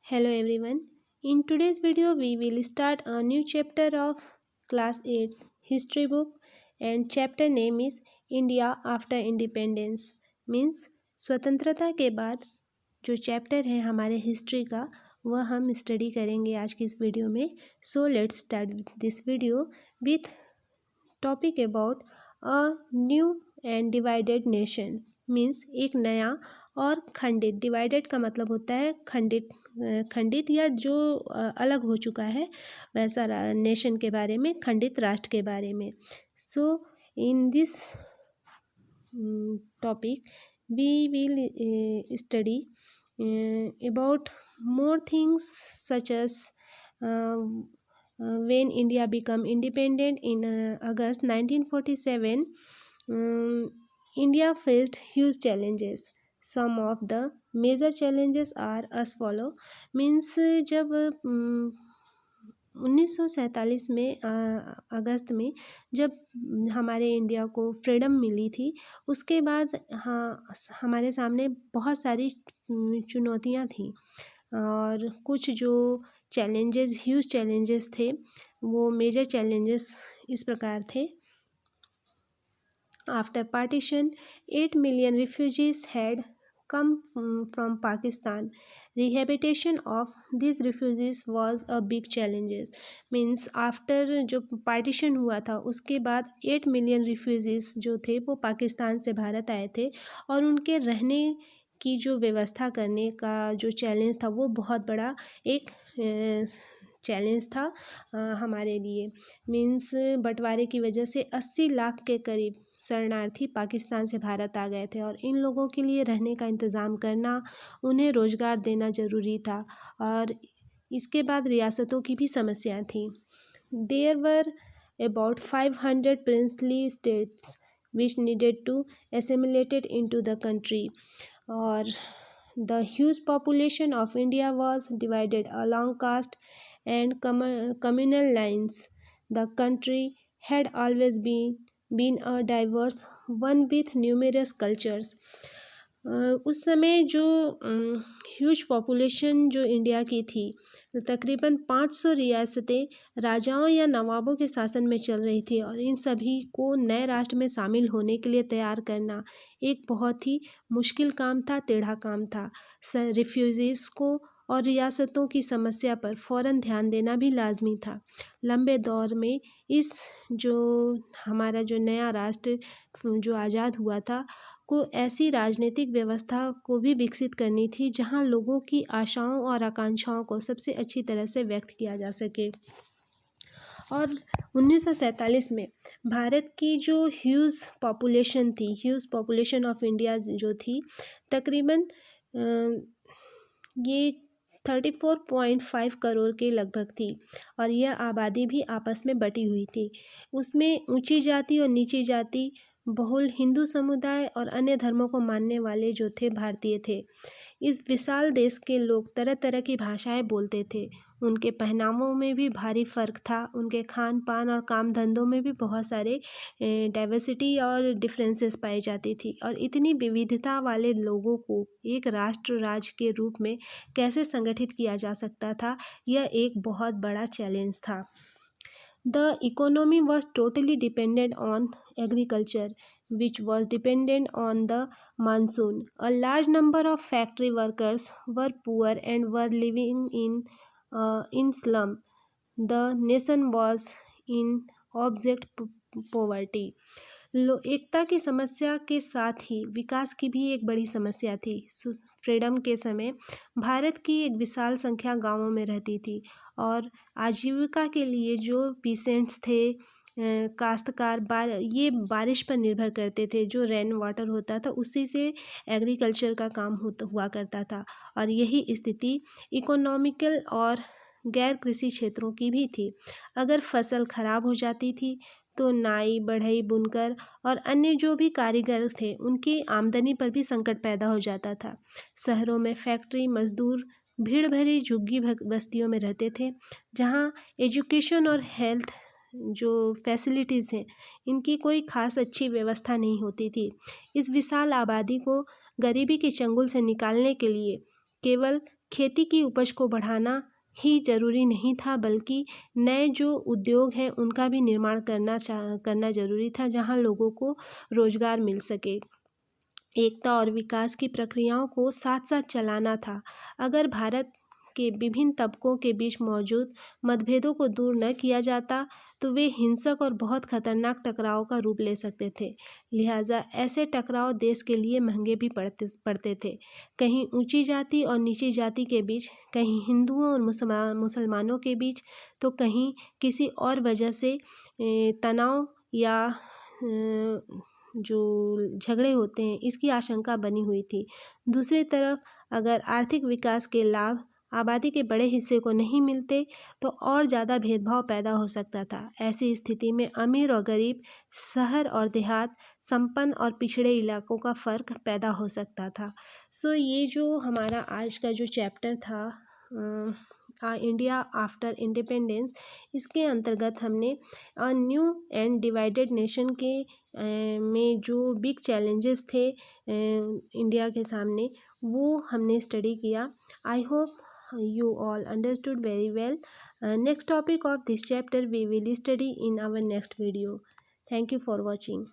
Hello everyone. In today's video we will start a new chapter of class 8 history book and chapter name is India after independence means स्वतंत्रता के बाद जो chapter है हमारे history का वह हम स्टडी करेंगे आज की इस वीडियो में। So let's start this video with topic about a new and divided nation means एक नया और खंडित। डिवाइडेड का मतलब होता है खंडित या जो अलग हो चुका है वैसा नेशन के बारे में, खंडित राष्ट्र के बारे में। So in this topic we will study about more things such as when India became independent in August 1947, India faced huge challenges. Some of the major challenges are as follow means जब 1947 में अगस्त में जब हमारे India को freedom मिली थी उसके बाद हमारे सामने बहुत सारी चुनौतियां थी और कुछ जो चैलेंजेस ह्यूज चैलेंजेस थे वो मेजर चैलेंजेस इस प्रकार थे। After partition 8 million refugees had come from Pakistan. Rehabilitation of these refugees was a big challenges. Means after जो पार्टीशन हुआ था उसके बाद 8 million refugees जो थे वो पाकिस्तान से भारत आए थे और उनके रहने की जो व्यवस्था करने का जो चैलेंज था वो बहुत बड़ा एक चैलेंज था हमारे लिए। मीन्स बंटवारे की वजह से 80 लाख के करीब शरणार्थी पाकिस्तान से भारत आ गए थे और इन लोगों के लिए रहने का इंतज़ाम करना, उन्हें रोज़गार देना ज़रूरी था और इसके बाद रियासतों की भी समस्याएं थी। There were about 500 princely states which needed to assimilated into the country or the huge population of India was divided along caste and communal lines. The country had always been a diverse one with numerous cultures. उस समय जो huge population जो India की थी तकरीबन 500 रियासतें राजाओं या नवाबों के शासन में चल रही थी और इन सभी को नए राष्ट्र में शामिल होने के लिए तैयार करना एक बहुत ही मुश्किल काम था, टेढ़ा काम था। रिफ्यूजीज़ को और रियासतों की समस्या पर फ़ौरन ध्यान देना भी लाजमी था। लंबे दौर में इस जो हमारा जो नया राष्ट्र जो आज़ाद हुआ था को ऐसी राजनीतिक व्यवस्था को भी विकसित करनी थी जहां लोगों की आशाओं और आकांक्षाओं को सबसे अच्छी तरह से व्यक्त किया जा सके। और 1947 में भारत की जो ह्यूज पॉपुलेशन ऑफ इंडिया जो थी तकरीबन ये 34.5 करोड़ के लगभग थी और यह आबादी भी आपस में बटी हुई थी। उसमें ऊंची जाति और नीची जाति, बहुल हिंदू समुदाय और अन्य धर्मों को मानने वाले जो थे भारतीय थे। इस विशाल देश के लोग तरह तरह की भाषाएं बोलते थे। उनके पहनावों में भी भारी फ़र्क था। उनके खान पान और काम धंधों में भी बहुत सारे डाइवर्सिटी और डिफरेंसेस पाई जाती थी और इतनी विविधता वाले लोगों को एक राष्ट्र राज्य के रूप में कैसे संगठित किया जा सकता था, यह एक बहुत बड़ा चैलेंज था। The economy was totally dependent on agriculture, which was dependent on the monsoon. A large number of factory workers were poor and were living in slum. The nation was in abject poverty. एकता की समस्या के साथ ही विकास की भी एक बड़ी समस्या थी। फ्रीडम के समय भारत की एक विशाल संख्या गांवों में रहती थी और आजीविका के लिए जो पीसेंट्स थे, काश्तकार ये बारिश पर निर्भर करते थे। जो रेन वाटर होता था उसी से एग्रीकल्चर का काम हुआ करता था और यही स्थिति इकोनॉमिकल और गैर कृषि क्षेत्रों की भी थी। अगर फसल खराब हो जाती थी तो नाई, बढ़ई, बुनकर और अन्य जो भी कारीगर थे उनकी आमदनी पर भी संकट पैदा हो जाता था। शहरों में फैक्ट्री मजदूर भीड़ भरी झुग्गी बस्तियों में रहते थे जहां एजुकेशन और हेल्थ जो फैसिलिटीज़ हैं इनकी कोई खास अच्छी व्यवस्था नहीं होती थी। इस विशाल आबादी को गरीबी के चंगुल से निकालने के लिए केवल खेती की उपज को बढ़ाना ही जरूरी नहीं था, बल्कि नए जो उद्योग हैं उनका भी निर्माण करना जरूरी था, जहां लोगों को रोजगार मिल सके। एकता और विकास की प्रक्रियाओं को साथ साथ चलाना था। अगर भारत के विभिन्न तबकों के बीच मौजूद मतभेदों को दूर न किया जाता तो वे हिंसक और बहुत खतरनाक टकराव का रूप ले सकते थे। लिहाजा ऐसे टकराव देश के लिए महंगे भी पड़ते थे। कहीं ऊंची जाति और नीची जाति के बीच, कहीं हिंदुओं और मुसलमानों के बीच, तो कहीं किसी और वजह से तनाव या जो झगड़े होते हैं इसकी आशंका बनी हुई थी। दूसरी तरफ अगर आर्थिक विकास के लाभ आबादी के बड़े हिस्से को नहीं मिलते तो और ज़्यादा भेदभाव पैदा हो सकता था। ऐसी स्थिति में अमीर और गरीब, शहर और देहात, संपन्न और पिछड़े इलाकों का फ़र्क पैदा हो सकता था। सो ये जो हमारा आज का जो चैप्टर था इंडिया आफ्टर इंडिपेंडेंस, इसके अंतर्गत हमने न्यू एंड डिवाइडेड नेशन के में जो बिग चैलेंजेस थे इंडिया के सामने, वो हमने स्टडी किया। I hope you all understood very well. Next topic of this chapter we will study in our next video. Thank you for watching.